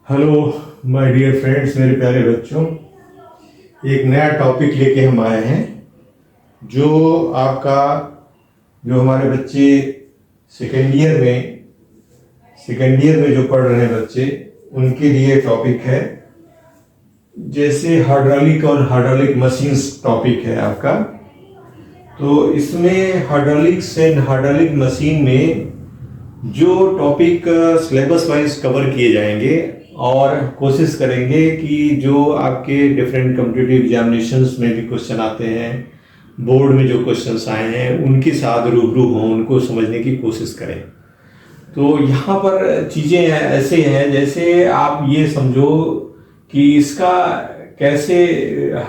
Hello my dear friends, मेरे प्यारे बच्चों। एक नया टॉपिक लेके हम आए हैं जो आपका जो हमारे बच्चे सेकेंड ईयर में जो पढ़ रहे हैं बच्चे, उनके लिए टॉपिक है। जैसे हाइड्रोलिक और हाइड्रोलिक मशीन्स टॉपिक है आपका। तो इसमें हाइड्रोलिक्स एंड हाइड्रोलिक मशीन में जो टॉपिक सिलेबस वाइज कवर किए जाएंगे और कोशिश करेंगे कि जो आपके डिफरेंट कॉम्पिटिटिव एग्जामिनेशंस में भी क्वेश्चन आते हैं, बोर्ड में जो क्वेश्चंस आए हैं उनके साथ रूबरू हों, उनको समझने की कोशिश करें। तो यहाँ पर चीज़ें ऐसे हैं, जैसे आप ये समझो कि इसका कैसे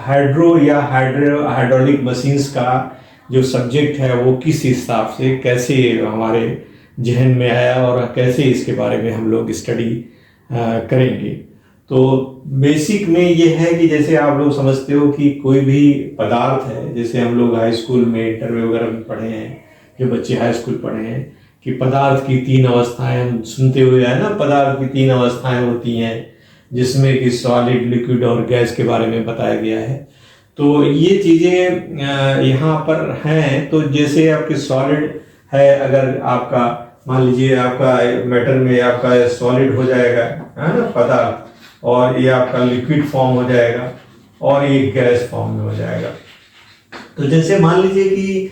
हाइड्रोलिक मशीन्स का जो सब्जेक्ट है वो किस हिसाब से कैसे हमारे जहन में आया और कैसे इसके बारे में हम लोग स्टडी करेंगे। तो बेसिक में ये है कि जैसे आप लोग समझते हो कि कोई भी पदार्थ है, जैसे हम लोग हाई स्कूल में इंटर वगैरह में पढ़े हैं, जो बच्चे हाई स्कूल पढ़े हैं कि पदार्थ की 3 अवस्थाएं हम सुनते हुए है ना। पदार्थ की 3 अवस्थाएं होती हैं जिसमें कि सॉलिड, लिक्विड और गैस के बारे में बताया गया है। तो ये चीज़ें यहाँ पर हैं। तो जैसे आपके सॉलिड है, अगर आपका मान लीजिए आपका मैटर में आपका सॉलिड हो जाएगा है ना पदार्थ, और ये आपका लिक्विड फॉर्म हो जाएगा और ये गैस फॉर्म में हो जाएगा। तो जैसे मान लीजिए कि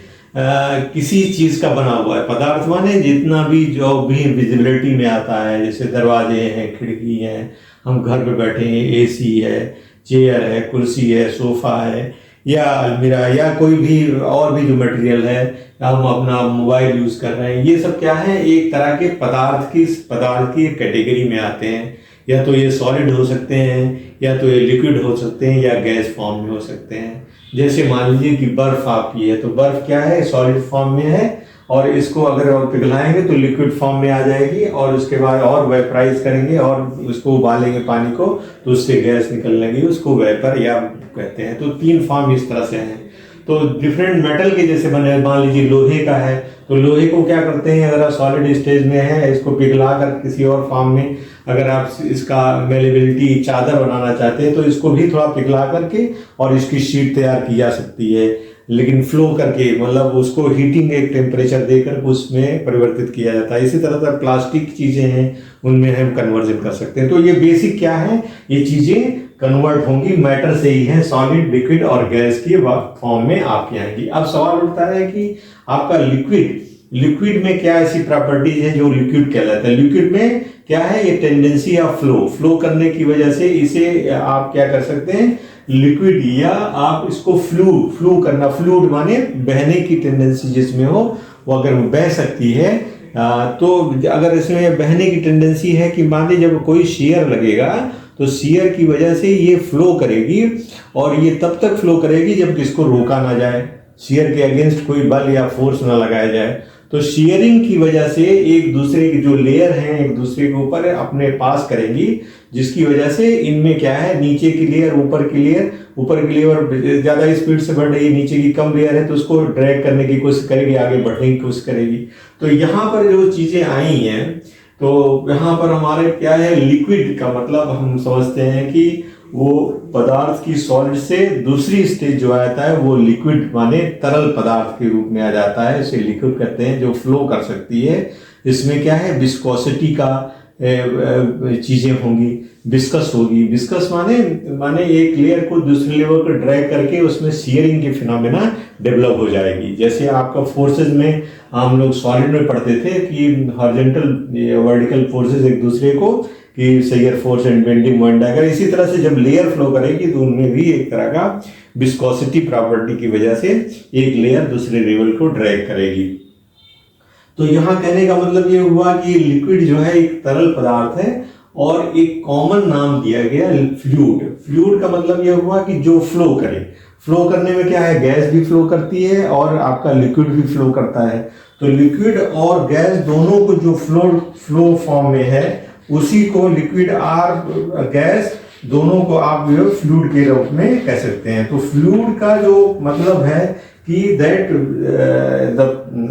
किसी चीज़ का बना हुआ है पदार्थ, माने जितना भी जो भी विजिबिलिटी में आता है, जैसे दरवाजे हैं, खिड़की हैं, हम घर पे बैठे हैं, एसी है, चेयर है, कुर्सी है, सोफा है, या अलमीरा, या कोई भी और भी जो मटेरियल है, हम अपना मोबाइल यूज़ कर रहे हैं, ये सब क्या है, एक तरह के पदार्थ की कैटेगरी में आते हैं। या तो ये सॉलिड हो सकते हैं, या तो ये लिक्विड हो सकते हैं, या गैस फॉर्म में हो सकते हैं। जैसे मान लीजिए कि बर्फ़ आपकी है, तो बर्फ़ क्या है, सॉलिड फॉर्म में है, और इसको अगर और पिघलाएंगे तो लिक्विड फॉर्म में आ जाएगी, और उसके बाद और वेपराइज करेंगे और उसको उबालेंगे पानी को, तो उससे गैस निकलने लगी, उसको वेपर या कहते हैं। तो 3 फॉर्म इस तरह से हैं। तो डिफरेंट मेटल के जैसे बने, मान लीजिए लोहे का है, तो लोहे को क्या करते हैं, अगर आप सॉलिड स्टेज में है, इसको पिघला कर किसी और फॉर्म में, अगर आप इसका मेलेबिलिटी चादर बनाना चाहते हैं तो इसको भी थोड़ा पिघला करके और इसकी शीट तैयार की जा सकती है, लेकिन फ्लो करके, मतलब उसको हीटिंग एक टेम्परेचर देकर उसमें परिवर्तित किया जाता है। इसी तरह से प्लास्टिक चीज़ें हैं, उनमें हम कन्वर्जन कर सकते हैं। तो ये बेसिक क्या है, ये चीज़ें कन्वर्ट होंगी मैटर से ही है, सॉलिड, लिक्विड और गैस की फॉर्म में आपकी आएंगी। अब सवाल उठता है कि आपका लिक्विड में क्या ऐसी प्रॉपर्टीज है जो लिक्विड कहलाता है। लिक्विड में क्या है, ये टेंडेंसी ऑफ फ्लो करने की वजह से इसे आप क्या कर सकते हैं, लिक्विड, या आप इसको फ्लू करना, फ्लूइड माने बहने की टेंडेंसी जिसमें हो, वो अगर बह सकती है। तो अगर इसमें बहने की टेंडेंसी है कि मान लीजिए जब कोई शियर लगेगा तो शियर की वजह से ये फ्लो करेगी, और ये तब तक फ्लो करेगी जब इसको रोका ना जाए, शियर के अगेंस्ट कोई बल या फोर्स ना लगाया जाए। तो शियरिंग की वजह से एक दूसरे की जो लेयर हैं एक दूसरे के ऊपर अपने पास करेंगी, जिसकी वजह से इनमें क्या है, नीचे की लेयर ऊपर की लेयर ज़्यादा स्पीड से बढ़ रही है, नीचे की कम लेयर है तो उसको ड्रैग करने की कोशिश करेगी, आगे बढ़ने की कोशिश करेगी। तो यहाँ पर जो चीज़ें आई हैं, तो यहाँ पर हमारे क्या है, लिक्विड का मतलब हम समझते हैं कि वो पदार्थ की सॉलिड से दूसरी स्टेज जो आता है वो लिक्विड माने तरल पदार्थ के रूप में आ जाता है, इसे लिक्विड कहते हैं, जो फ्लो कर सकती है। इसमें क्या है, विस्कोसिटी का चीज़ें होंगी, विस्कस होगी। विस्कस माने एक लेयर को दूसरे लेवल पर ड्रैग करके उसमें शियरिंग की फिनोमेना डेवलप हो जाएगी। जैसे आपका फोर्सेज में हम लोग सॉलिड में पढ़ते थे कि हॉरिजॉन्टल वर्टिकल फोर्सेज एक दूसरे को, कि shear force and bending moment आएगा। इसी तरह से जब लेयर फ्लो करेगी तो उनमें भी एक तरह का विस्कोसिटी प्रॉपर्टी की वजह से एक लेयर दूसरे लेवल को ड्रैग करेगी। तो यहाँ कहने का मतलब ये हुआ कि लिक्विड जो है एक तरल पदार्थ है, और एक कॉमन नाम दिया गया फ्लूइड का मतलब ये हुआ कि जो फ्लो करे। फ्लो करने में क्या है, गैस भी फ्लो करती है और आपका लिक्विड भी फ्लो करता है। तो लिक्विड और गैस दोनों को जो फ्लो फॉर्म में है उसी को लिक्विड और गैस दोनों को आप जो फ्लूइड के रूप में कह सकते हैं। तो फ्लूइड का जो मतलब है कि that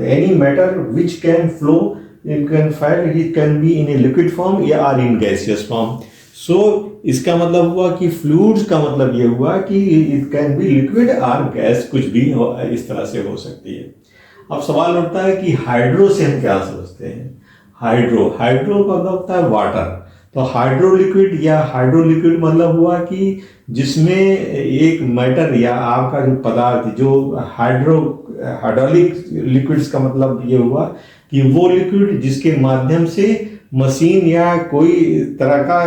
any matter which can flow, it can be in a liquid form या in gaseous form। सो इसका मतलब हुआ कि फ्लूइड्स का मतलब ये हुआ कि इट कैन बी लिक्विड और गैस, कुछ भी इस तरह से हो सकती है। अब सवाल उठता है कि हाइड्रो से हम क्या समझते हैं। हाइड्रो का मतलब होता है वाटर। तो हाइड्रो लिक्विड या हाइड्रो लिक्विड मतलब हुआ कि जिसमें एक मैटर या आपका जो पदार्थ, जो हाइड्रोलिक लिक्विड्स का मतलब ये हुआ कि वो लिक्विड जिसके माध्यम से मशीन या कोई तरह का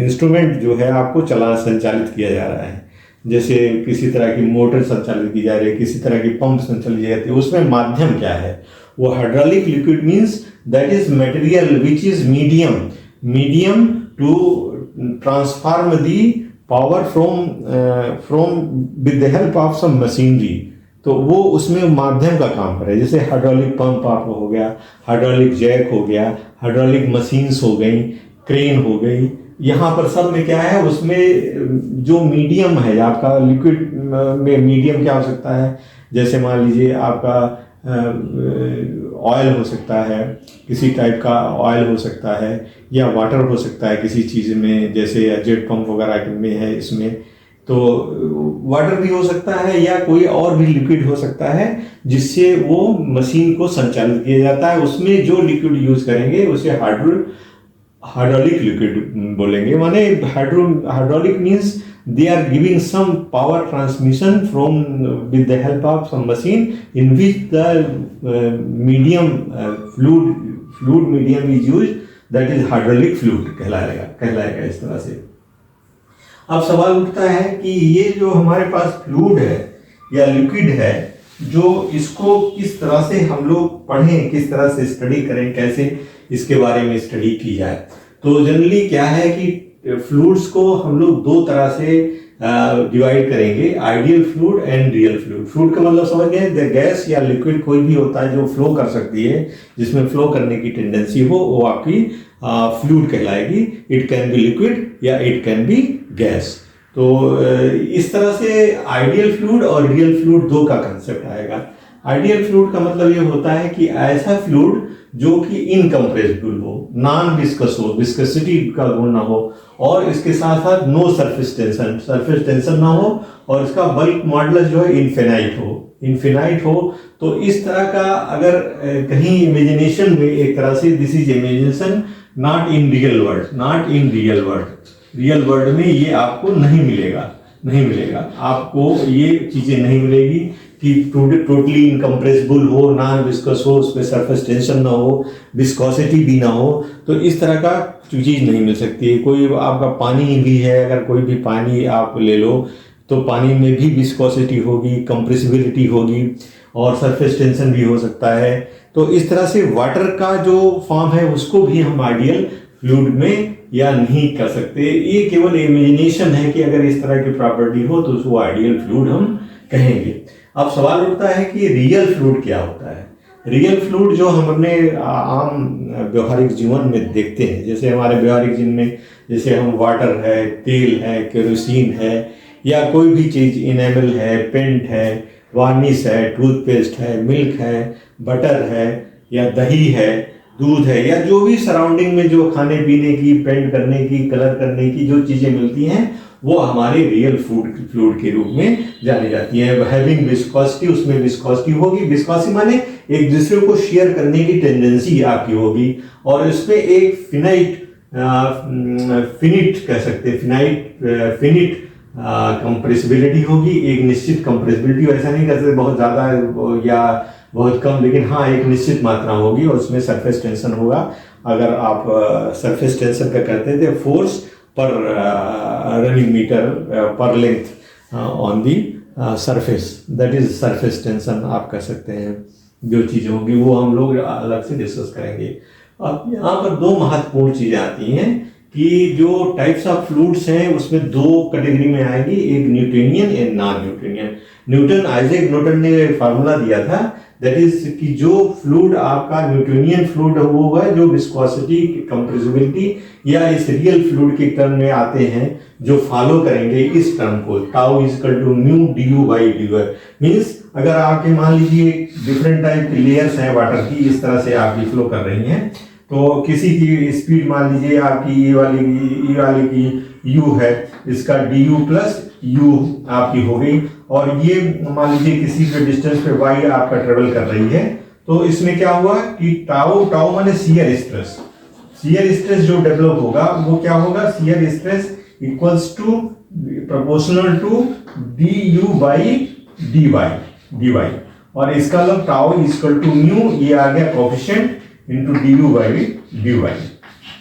इंस्ट्रूमेंट जो है आपको संचालित किया जा रहा है। जैसे किसी तरह की मोटर संचालित की जा रही है, किसी तरह की पंप संचालित की जाती है, उसमें माध्यम क्या है? वो hydraulic liquid means that is material which is medium to transform the power from with the help of some machinery. तो वो उसमें माध्यम का काम करे। जैसे हाइड्रोलिक पंप आपको हो गया, हाइड्रोलिक जैक हो गया, हाइड्रोलिक मशीन्स हो गई, क्रेन हो गई। यहाँ पर सब में क्या है, उसमें जो मीडियम है आपका लिक्विड में, मीडियम क्या हो सकता है? जैसे मान लीजिए आपका ऑयल हो सकता है, किसी टाइप का ऑयल हो सकता है, या वाटर हो सकता है किसी चीज़ में, जैसे जेट पंप वगैरह में है, इसमें तो वाटर भी हो सकता है, या कोई और भी लिक्विड हो सकता है जिससे वो मशीन को संचालित किया जाता है। उसमें जो लिक्विड यूज करेंगे उसे हाइड्रोलिक लिक्विड बोलेंगे। माने hydraulic means they are giving some power transmission from with the help of some machine in which the medium fluid medium is used, that is hydraulic fluid कहलाएगा इस तरह से। अब सवाल उठता है कि ये जो हमारे पास फ्लूइड है या लिक्विड है, जो इसको किस तरह से हम लोग पढ़ें, किस तरह से स्टडी करें, कैसे इसके बारे में स्टडी की जाए। तो जनरली क्या है कि फ्लूइड्स को हम लोग दो तरह से डिवाइड करेंगे, ideal fluid and real fluid. Fluid का मतलब समझ गए, गैस या लिक्विड कोई भी होता है जो फ्लो कर सकती है, जिसमें फ्लो करने की टेंडेंसी हो, वो आपकी फ्लूइड कहलाएगी। इट कैन बी लिक्विड या इट कैन बी गैस। तो इस तरह से आइडियल फ्लूइड और रियल फ्लूइड दो का कंसेप्ट आएगा। आइडियल फ्लूइड का मतलब ये होता है कि ऐसा फ्लूइड जो कि इनकम्प्रेसिबल हो, नॉन विस्कस हो, विस्कोसिटी का गुण ना हो, और इसके साथ साथ नो सरफेस टेंशन ना हो, और इसका बल्क मॉडुलस जो है इन्फिनाइट हो। तो इस तरह का अगर कहीं इमेजिनेशन में एक तरह से, this is imagination not in real world, real world में ये आपको नहीं मिलेगा, आपको ये चीजें नहीं मिलेगी कि टोटली इनकम्प्रेसिबल हो, नॉन विस्कस हो, उसमें सरफेस टेंशन ना हो, विस्कोसिटी भी ना हो। तो इस तरह का चीज नहीं मिल सकती है। कोई आपका पानी भी है, अगर कोई भी पानी आप ले लो तो पानी में भी विस्कोसिटी होगी, कंप्रेसिबिलिटी होगी, और सरफेस टेंशन भी हो सकता है। तो इस तरह से वाटर का जो फॉर्म है उसको भी हम आइडियल फ्लूइड में या नहीं कर सकते। ये केवल इमेजिनेशन है कि अगर इस तरह की प्रॉपर्टी हो तो उसको आइडियल फ्लूइड हम कहेंगे। अब सवाल उठता है कि रियल फ्लूइड क्या होता है। रियल फ्लूइड जो हम अपने आम व्यवहारिक जीवन में देखते हैं, जैसे हमारे व्यवहारिक जीवन में जैसे हम वाटर है, तेल है, केरोसिन है, या कोई भी चीज़, इनेमल है, पेंट है, वार्निश है, टूथपेस्ट है, मिल्क है, बटर है, या दही है, दूध है, या जो भी सराउंडिंग में जो खाने पीने की, पेंट करने की, कलर करने की जो चीज़ें मिलती हैं, वो हमारे रियल फ्लूइड के रूप में जानी जाती है। हैविंग विस्कोसिटी, उसमें विस्कोसिटी होगी। विस्कोसिटी माने एक दूसरे को शेयर करने की टेंडेंसी आपकी होगी, और इसमें एक फिनिट कह सकते हैं, फिनिट कंप्रेसिबिलिटी होगी, एक निश्चित कंप्रेसिबिलिटी। ऐसा नहीं कर सकते बहुत ज़्यादा या बहुत कम, लेकिन हाँ एक निश्चित मात्रा होगी, और उसमें सरफेस टेंशन होगा। अगर आप सरफेस टेंशन का करते थे फोर्स पर रनिंग मीटर पर length on the surface, that is surface tension आप कह सकते हैं। जो चीज़ होगी वो हम लोग अलग से डिस्कस करेंगे। अब यहाँ पर दो महत्वपूर्ण चीज़ें आती हैं कि जो टाइप्स ऑफ फ्लूइड्स हैं उसमें दो कैटेगरी में आएगी, एक Newtonian and non Newtonian. Isaac Newton ने फार्मूला दिया था, दैट इज कि जो फ्लूइड आपका न्यूटोनियन फ्लूइड वो होगा जो विस्कोसिटी, कंप्रेसिबिलिटी या इस रियल फ्लूइड के टर्म में आते हैं, जो फॉलो करेंगे इस टर्म को, tau is equal to mu du by dy। Means अगर आपके मान लीजिए डिफरेंट टाइप की लेयर्स हैं वाटर की, इस तरह से आपकी फ्लो कर रही हैं, तो किसी की स्पीड मान लीजिए आपकी ये वाली की यू है, इसका डी यू प्लस यू आपकी हो गई, और ये मान लीजिए किसी पे डिस्टेंस पे वाई आपका ट्रेवल कर रही है। तो इसमें क्या हुआ कि टाउ टाउ माने शियर स्ट्रेस, शियर स्ट्रेस जो डेवलप होगा वो क्या होगा, shear stress equals to proportional to d u by d y, और इसका मतलब टाउ इक्वल टू म्यू, ये आ गया coefficient into d u by d y.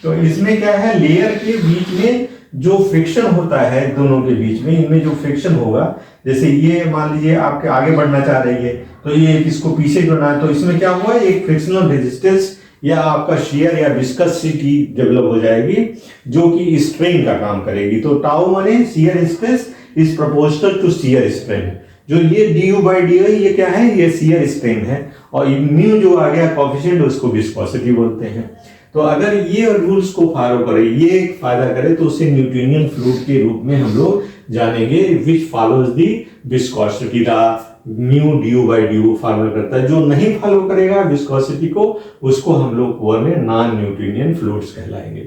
तो इसमें क्या है, लेयर के बीच में जो फ्रिक्शन होता है दोनों के बीच में, इनमें जो फ्रिक्शन होगा, जैसे ये मान लीजिए आपके आगे बढ़ना चाह रही है तो ये इसको पीछे करना है, तो इसमें क्या हुआ, एक फ्रिक्शनल रेजिस्टेंस या आपका शियर या विस्कसिटी डेवलप हो जाएगी जो कि स्ट्रेन का काम करेगी। तो टाउ माने shear stress is proportional to shear strain, जो ये d u by d y ये क्या है, ये शियर स्ट्रेन है, और म्यू जो आ गया कोफिशिएंट उसको विस्कोसिटी बोलते हैं। तो अगर ये रूल्स को फॉलो करे, ये एक फायदा करे, तो उसे न्यूटोनियन फ्लूइड के रूप में हम लोग जानेंगे, विच follows the viscosity, the mu d u by D you follow करता है। जो नहीं फॉलो करेगा विस्कोसिटी को, उसको हम लोग वर्ड नॉन न्यूटोनियन फ्लूइड्स कहलाएंगे।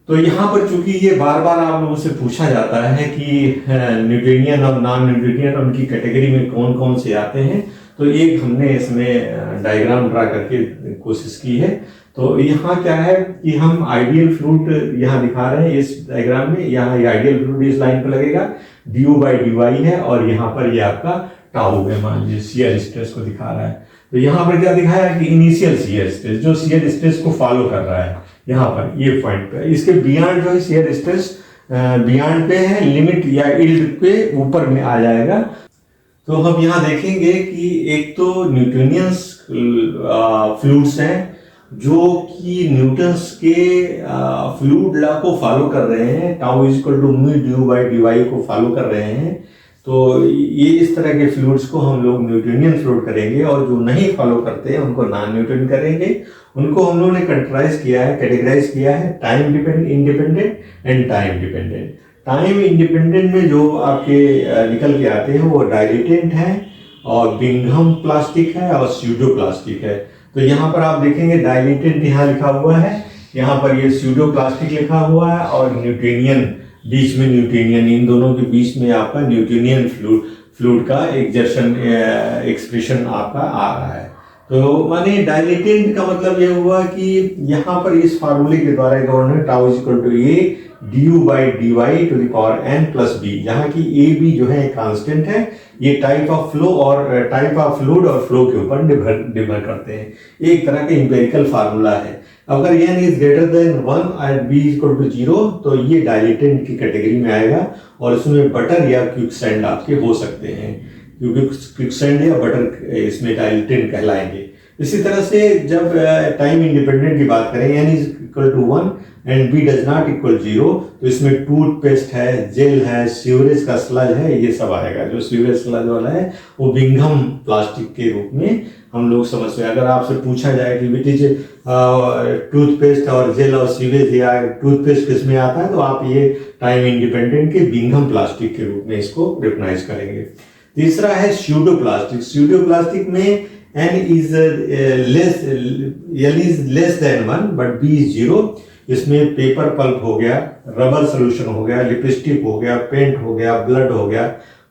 तो यहाँ पर चूंकि ये बार बार आप लोगों से पूछा जाता है कि न्यूटोनियन और नॉन न्यूटोनियन उनकी कैटेगरी में कौन कौन से आते हैं, तो एक हमने इसमें डायग्राम ड्रा करके कोशिश की है। तो यहाँ क्या है कि हम आइडियल फ्लूइड यहाँ दिखा रहे हैं इस डायग्राम में, यहाँ ये आइडियल फ्लूइड इस लाइन पर लगेगा, d u by d y है, और यहाँ पर ये आपका टाउ है, मान लीजिए शियर स्ट्रेस को दिखा रहा है। तो यहाँ पर क्या दिखाया कि इनिशियल शियर स्ट्रेस, जो शियर स्ट्रेस को फॉलो कर रहा है यहाँ पर ये पॉइंट पे, इसके बियॉन्ड जो है शियर स्ट्रेस बियॉन्ड पे है, लिमिट या इल्ड पे ऊपर में आ जाएगा। तो हम यहाँ देखेंगे कि एक तो न्यूटोनियंस फ्लूइड्स हैं जो कि न्यूटन्स के फ्लूइड लॉ को फॉलो कर रहे हैं, tau is equal to mu d u by d y को फॉलो कर रहे हैं। तो ये इस तरह के फ्लूइड्स को हम लोग न्यूटोनियन फ्लूइड करेंगे, और जो नहीं फॉलो करते हैं उनको नॉन न्यूटन करेंगे। उनको हम लोगों ने कैटेगराइज किया है time independent and time dependent. Time independent में जो आपके निकल के आते हैं वो डायलेटेंट है, और बिंघम प्लास्टिक है, और स्यूडो प्लास्टिक है। तो यहाँ पर आप देखेंगे डायलेटेंट यहाँ लिखा हुआ है, यहाँ पर ये स्यूडो प्लास्टिक लिखा हुआ है, और न्यूटोनियन बीच में, न्यूटोनियन इन दोनों के बीच में आपका न्यूटोनियन फ्लूइड का एक्सर्शन एक्सप्रेशन आपका आ रहा है। तो माने डायलेटेंट का मतलब ये हुआ कि यहाँ पर इस फार्मूले के द्वारा government tau is equal to a d u by d y to the power n plus b, जहाँ की ए बी जो है कांस्टेंट है, ये टाइप ऑफ फ्लो और टाइप ऑफ फ्लूइड और फ्लो के ऊपर निर्भर करते हैं। एक तरह का इंपेरिकल फार्मूला है। अगर n is greater than 1 and b equal to 0 तो ये डायलेटेंट की कैटेगरी में आएगा, और इसमें बटर या क्विकसैंड आपके हो सकते हैं, क्योंकि क्विकसैंड या बटर इसमें डायलेटेंट कहलाएंगे। इसी तरह से जब टाइम इंडिपेंडेंट की बात करें, n is equal to 1 and b does not equal 0, तो इसमें टूथपेस्ट है, जेल है, सीवरेज का स्लज है, ये सब आएगा। जो सीवरेज स्लज वाला है वो बिंघम प्लास्टिक के रूप में हम लोग समझते हैं। अगर आपसे पूछा जाए कि विच इज टूथपेस्ट और जेल और सीवेज या टूथपेस्ट किस में आता है, तो आप ये टाइम इंडिपेंडेंट के बिंघम प्लास्टिक के रूप में इसको रिकॉग्नाइज करेंगे। तीसरा है स्यूडो प्लास्टिक। स्यूडो प्लास्टिक में n is less than 1 but b is 0। इसमें पेपर पल्प हो गया, रबर सोल्यूशन हो गया, लिपस्टिक हो गया, पेंट हो गया, ब्लड हो गया,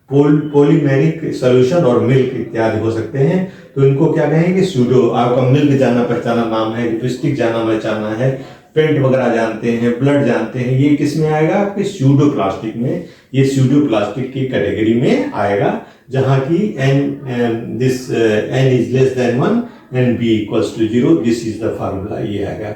पॉलीमेरिक सोल्यूशन और मिल्क इत्यादि हो सकते हैं। तो इनको क्या कहेंगे, स्यूडो। आपका मिल्क जाना पहचाना नाम है, लिपस्टिक जाना पहचाना है, पेंट वगैरह जानते हैं, ब्लड जानते हैं, ये किस में आएगा, आपके स्यूडो प्लास्टिक में। ये स्यूडो प्लास्टिक की कैटेगरी में आएगा, जहां की n is less than 1 and b equals to 0। This is the formula, ये आएगा।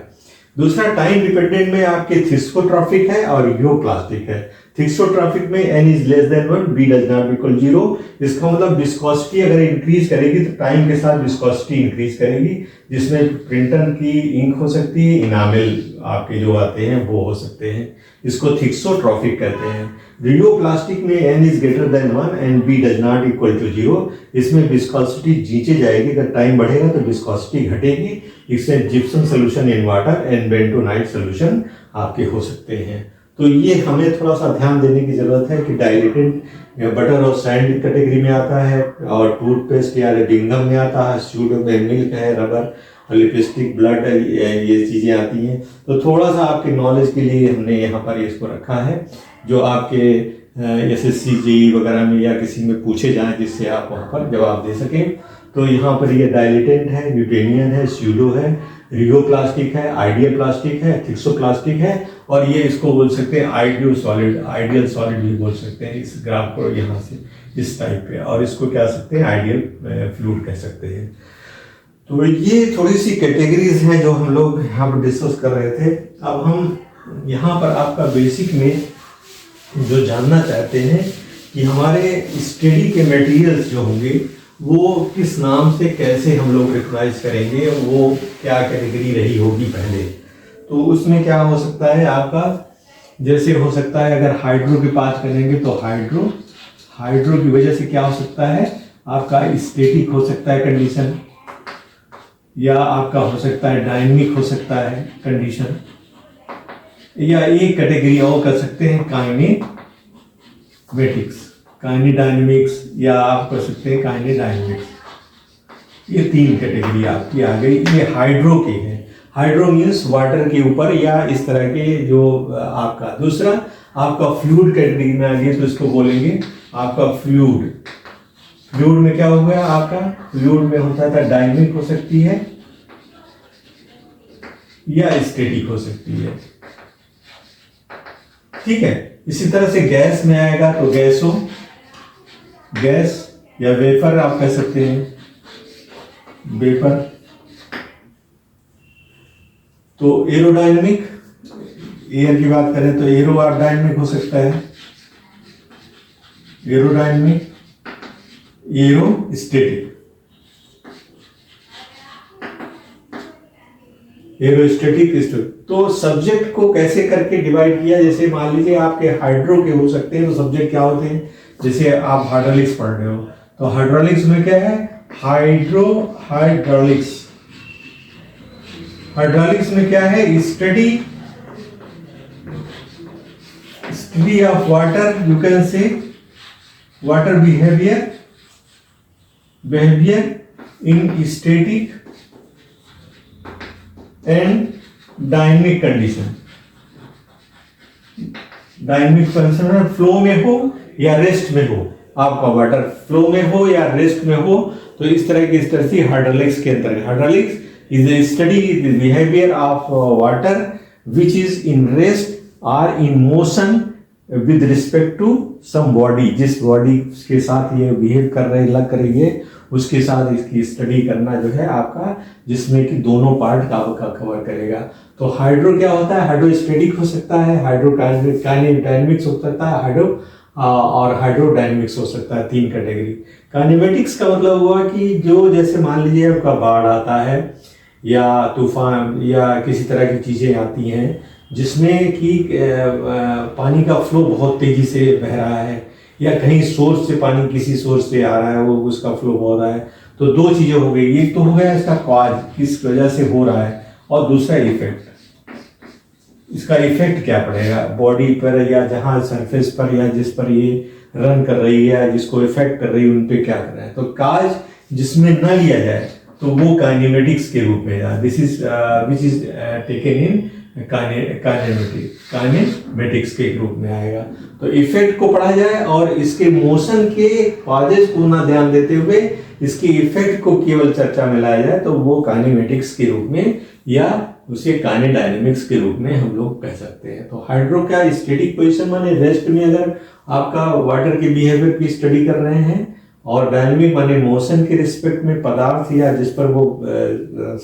दूसरा टाइम डिपेंडेंट में आपके थिस्कोट्रॉफिक है और यो प्लास्टिक है। थिस्कोट्रॉफिक में n is less than 1, b does not equal 0। इसका मतलब विस्कोसिटी अगर इंक्रीज करेगी तो टाइम के साथ विस्कोसिटी इंक्रीज करेगी, जिसमें प्रिंटर की इंक हो सकती है, इनामिल आपके जो आते हैं वो हो सकते हैं। इसको थिक्सोट्रॉफिक कहते हैं। रियो प्लास्टिक में n is greater than 1 and b does not equal to 0। इसमें विस्कोसिटी नीचे जाएगी, अगर टाइम बढ़ेगा तो विस्कोसिटी घटेगी। इससे gypsum solution in water and bentonite solution आपके हो सकते हैं। तो ये हमें थोड़ा सा ध्यान देने की जरूरत है कि डायलेटेंट बटर और सैंड कैटेगरी में आता है, और टूथपेस्ट या डिंगम में आता है, स्यूडो में मिल्क है, रबर लिपस्टिक, ब्लड, ये चीज़ें आती हैं। तो थोड़ा सा आपके नॉलेज के लिए हमने यहाँ पर इसको रखा है, जो आपके SSC JEE वगैरह में या किसी में पूछे जाएं, जिससे आप वहाँ पर जवाब दे सकें। तो यहाँ पर ये डायलिटेंट है, न्यूटेनियन है, स्यूडो है, रिगोप्लास्टिक है, आइडियल प्लास्टिक है, थिक्सोप्लास्टिक है, और ये इसको बोल सकते हैं आइडियल सॉलिड भी बोल सकते हैं। इस ग्राफ को यहाँ से इस टाइप पे, और इसको क्या सकते हैं, आइडियल फ्लूइड कह सकते हैं। तो ये थोड़ी सी कैटेगरीज हैं जो हम लोग यहाँ पर डिस्कस कर रहे थे। अब हम यहाँ पर आपका बेसिक में जो जानना चाहते हैं कि हमारे स्टडी के मटेरियल्स जो होंगे वो किस नाम से कैसे हम लोग रिकॉग्नाइज करेंगे, वो क्या कैटेगरी रही होगी पहले। तो उसमें क्या हो सकता है आपका, जैसे हो सकता है अगर हाइड्रो की बात करेंगे तो हाइड्रो की वजह से क्या हो सकता है, आपका स्टैटिक हो सकता है कंडीशन, या आपका हो सकता है डायनेमिक हो सकता है कंडीशन, या एक कैटेगरी और कर सकते हैं काइनेडायनेमिक्स, या आप कर सकते हैं काइनेडायनेमिक्स। ये 3 कैटेगरी आपकी आ गई। ये हाइड्रो के हैं। हाइड्रो मीन्स वाटर के ऊपर या इस तरह के जो आपका। दूसरा आपका फ्लूइड कैटेगरी में आ गया, तो इसको बोलेंगे आपका फ्लूइड में क्या हो गया आपका, फ्लूइड में होता था डायनेमिक हो सकती है या स्टैटिक हो सकती है, ठीक है। इसी तरह से गैस में आएगा तो गैस या वेपर आप कह सकते हैं, वेपर। तो एरोडायनेमिक, एयर की बात करें तो एरोडायनेमिक हो सकता है, एरोडायनेमिक, एरोस्टैटिक, तो सब्जेक्ट को कैसे करके डिवाइड किया। जैसे मान लीजिए आपके हाइड्रो के हो सकते हैं, तो सब्जेक्ट क्या होते हैं, जैसे आप हाइड्रोलिक्स पढ़ रहे हो तो हाइड्रोलिक्स में क्या है, हाइड्रोलिक्स में क्या है, study of water, you can say water behaviour in static and dynamic condition. Dynamic condition flow में हो या रेस्ट में हो, आपका वाटर फ्लो में हो या रेस्ट में हो, तो इस तरह की हाइड्रोलिक्स के अंतर्गत। Hydraulics is a study the behaviour of water which is in rest or in motion with respect to some body, जिस बॉडी के साथ ये बिहेव कर रहे लग रही है उसके साथ इसकी स्टडी करना जो है आपका, जिसमें कि दोनों पार्ट का कवर करेगा। तो हाइड्रो क्या होता है, हाइड्रोस्टैटिक हो सकता है, हाइड्रोडायनेमिक्स हो सकता है, और हाइड्रोडायनेमिक्स हो सकता है। 3 कैटेगरी। काइनेमेटिक्स का मतलब हुआ कि जो जैसे मान लीजिए आपका बाढ़ आता है या तूफान या किसी तरह की चीज़ें आती हैं जिसमें कि पानी का फ्लो बहुत तेजी से बह रहा है, या कहीं सोर्स से पानी किसी सोर्स से आ रहा है, वो उसका फ्लो हो रहा है। तो 2 चीज़ें हो गई, एक तो हो गया इसका कॉज, किस वजह से हो रहा है, और दूसरा इफेक्ट, इसका इफेक्ट क्या पड़ेगा बॉडी पर या जहाँ सरफेस पर या जिस पर ये रन कर रही है, जिसको इफेक्ट कर रही है, उन पे क्या कर रहा है। तो काज जिसमें न लिया जाए तो वो काइनेमेटिक्स के रूप में, this is which is taken in kinematics के रूप में आएगा। तो इफेक्ट को पढ़ा जाए और इसके मोशन के कॉजेज को ना ध्यान देते हुए इसके इफेक्ट को केवल चर्चा में लाया जाए, तो वो काइनेमेटिक्स के रूप में या उसे काइनेडायनेमिक्स के रूप में हम लोग कह सकते हैं। तो हाइड्रो क्या, स्टैटिक पोजीशन माने रेस्ट में अगर आपका वाटर के बिहेवियर की स्टडी कर रहे हैं, और डायनेमिक माने मोशन के रिस्पेक्ट में पदार्थ या जिस पर वो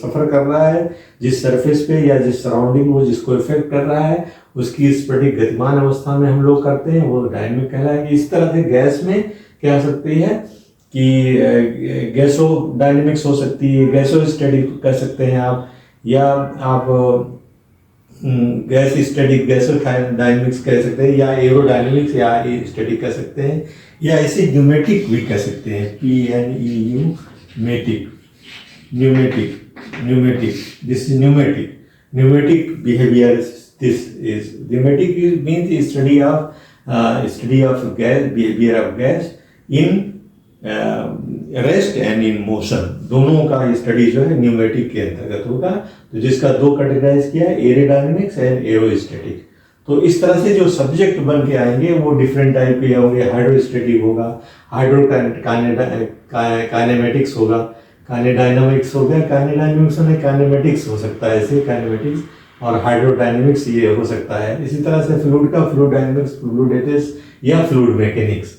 सफर कर रहा है, जिस सरफेस पे या जिस सराउंडिंग वो जिसको इफेक्ट कर रहा है, उसकी स्फटिक गतिमान अवस्था में हम लोग करते हैं, वो डायनेमिक कहलाएगी। इस तरह से गैस में क्या हो सकती है कि गैसो डायनेमिक्स हो सकती है, गैसो स्टडी कर सकते हैं आप, या आप गैस स्टडी गैसो डायनेमिक्स कह सकते हैं, या एरोडायनेमिक्स या स्टडी कर सकते हैं, या इसे न्यूमेटिक भी कह सकते हैं, PNEU pneumatic, this is pneumatic behaviour, this is pneumatic means study of gas, behaviour of gas in rest and in motion, दोनों का स्टडी जो है न्यूमेटिक के अंतर्गत होगा। तो जिसका दो कैटेगराइज किया है, एरोडायनेमिक्स एंड एरोस्टैटिक। तो इस तरह से जो सब्जेक्ट बन के आएंगे वो डिफरेंट टाइप के होंगे। हाइड्रोस्टैटिक होगा, काइनेमेटिक्स होगा, काइनेडायनामिक्स हो गया, काइनेडायनामिक्स में काइनेमेटिक्स हो सकता है, ऐसे काइनेमेटिक्स, और हाइड्रोडायनेमिक्स ये हो सकता है। इसी तरह से फ्लूइड का फ्लूइड डायनेमिक्स, फ्लूइडेटिक्स या fluid mechanics,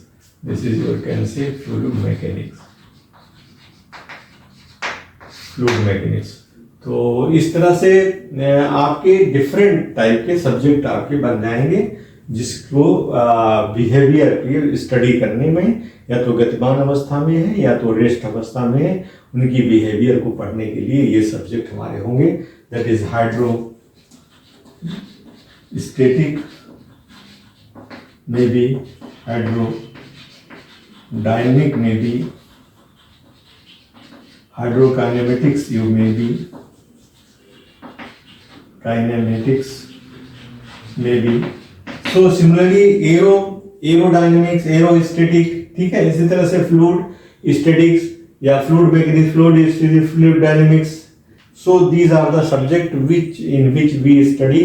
this is your can say fluid mechanics, fluid mechanics. तो इस तरह से आपके डिफरेंट टाइप के सब्जेक्ट आपके बन जाएंगे, जिसको बिहेवियर की स्टडी करने में या तो गतिमान अवस्था में है या तो रेस्ट अवस्था में है, उनकी बिहेवियर को पढ़ने के लिए ये सब्जेक्ट हमारे होंगे। दैट इज हाइड्रोस्टैटिक में भी, हाइड्रोडायनेमिक में भी, हाइड्रोकाइनेमेटिक्स यू में भी, काइनेमेटिक्स में भी। सो सिमिलरली एरोडायनेमिक्स, एरोस्टैटिक, ठीक है। इसी तरह से फ्लूइड स्टैटिक्स या fluid mechanics, fluid dynamics. So these are the subject in which we study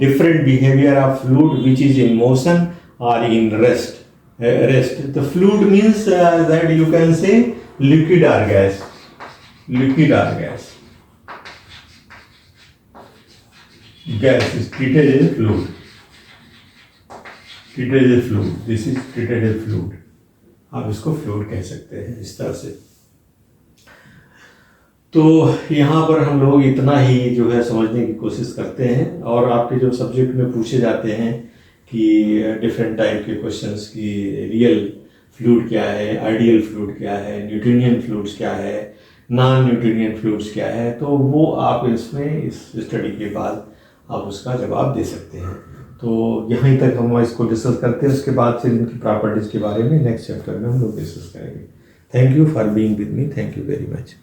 different behavior of fluid which is in motion or in rest. The fluid means that you can say liquid or gas. Liquid or gas. Gas is treated as a fluid. Treated as a fluid. This is treated as fluid. आप इसको fluid कह सकते हैं इस तरह से। तो यहाँ पर हम लोग इतना ही जो है समझने की कोशिश करते हैं। और आपके जो सब्जेक्ट में पूछे जाते हैं कि डिफरेंट टाइप के क्वेश्चंस की रियल फ्लूइड क्या है, आइडियल फ्लूइड क्या है, न्यूटोनियन फ्लूइड्स क्या है, नॉन न्यूटोनियन फ्लूइड्स क्या है, तो वो आप इसमें इस स्टडी के बाद आप उसका जवाब दे सकते हैं। तो यहीं तक हम इसको डिस्कस करते हैं। उसके बाद फिर इनकी प्रॉपर्टीज़ के बारे में नेक्स्ट चैप्टर में हम लोग डिस्कस करेंगे। Thank you for being with me. Thank you very much.